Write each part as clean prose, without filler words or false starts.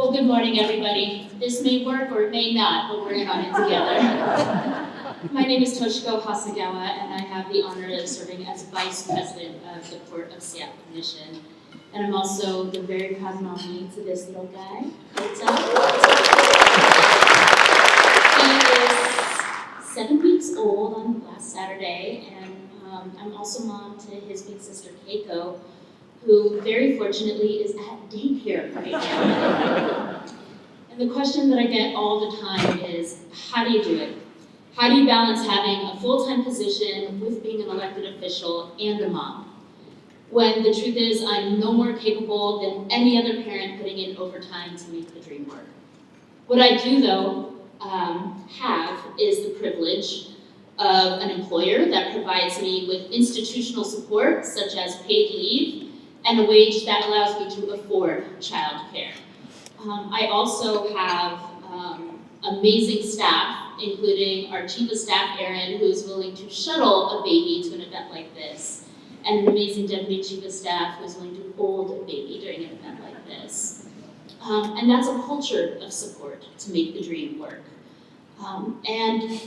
Well, good morning, everybody. This may work or it may not, but we're in on it together. My name is Toshiko Hasegawa, and I have the honor of serving as Vice President of the Port of Seattle Commission. And I'm also the very proud mommy to this little guy. He is 7 weeks old on last Saturday, and I'm also mom to his big sister, Keiko, who very fortunately is at daycare right now. And the question that I get all the time is, how do you do it? How do you balance having a full-time position with being an elected official and a mom? When the truth is, I'm no more capable than any other parent putting in overtime to make the dream work. What I do, though, have is the privilege of an employer that provides me with institutional support, such as paid leave, and a wage that allows me to afford childcare. I also have amazing staff, including our chief of staff, Erin, who's willing to shuttle a baby to an event like this, and an amazing deputy chief of staff who's willing to hold a baby during an event like this. And that's a culture of support to make the dream work. And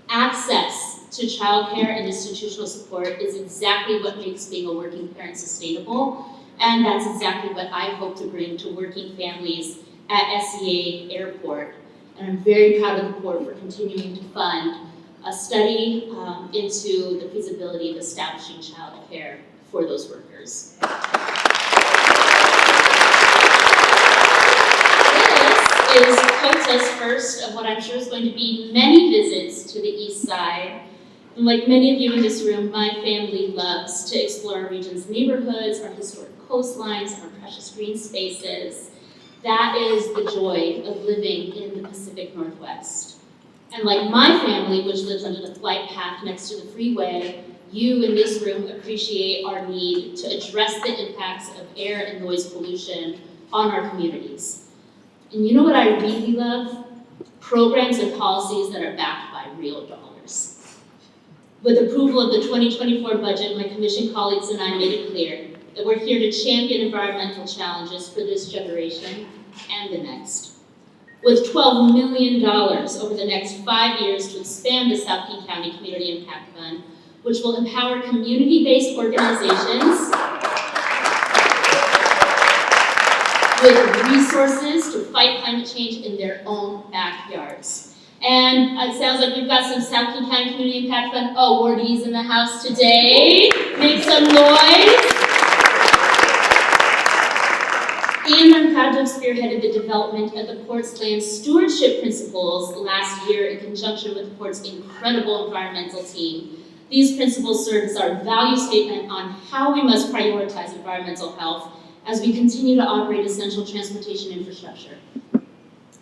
access to childcare and institutional support is exactly what makes being a working parent sustainable, and that's exactly what I hope to bring to working families at SEA Airport. And I'm very proud of the Port for continuing to fund a study into the feasibility of establishing childcare for those workers. This is Kota's first of what I'm sure is going to be many visits to the East Side. And like many of you in this room, my family loves to explore our region's neighborhoods, our historic coastlines, our precious green spaces. That is the joy of living in the Pacific Northwest. And like my family, which lives under the flight path next to the freeway, you in this room appreciate our need to address the impacts of air and noise pollution on our communities. And you know what I really love? Programs and policies that are backed by real dollars. With approval of the 2024 budget, my commission colleagues and I made it clear that we're here to champion environmental challenges for this generation and the next. With $12 million over the next 5 years to expand the South King County Community Impact Fund, which will empower community-based organizations with resources to fight climate change in their own backyards. And it sounds like we've got some South King County Community Impact Fund awardees in the house today. Make some noise. And I'm proud to have spearheaded the development of the Port's land stewardship principles last year in conjunction with the Port's incredible environmental team. These principles serve as our value statement on how we must prioritize environmental health as we continue to operate essential transportation infrastructure.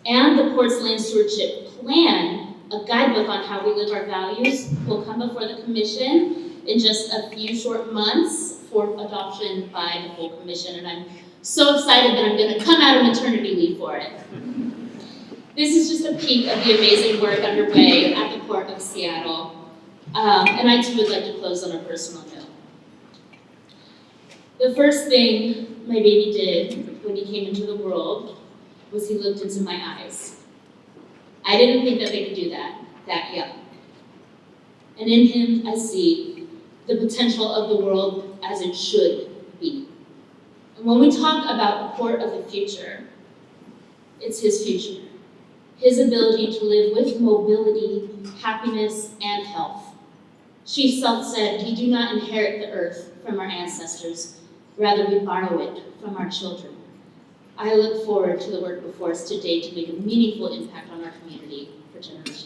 And the Port's land stewardship plan, a guidebook on how we live our values, will come before the Commission in just a few short months for adoption by the full Commission. And I'm so excited that I'm going to come out of maternity leave for it. This is just a peek of the amazing work underway at the Port of Seattle. And I too would like to close on a personal note. The first thing my baby did when he came into the world was he looked into my eyes. I didn't think that they could do that young. And in him, I see the potential of the world as it should be. And when we talk about the Port of the future, it's his future. His ability to live with mobility, happiness, and health. Chief Self said, "We do not inherit the earth from our ancestors, rather we borrow it from our children." I look forward to the work before us today to make a meaningful impact on our community for generations.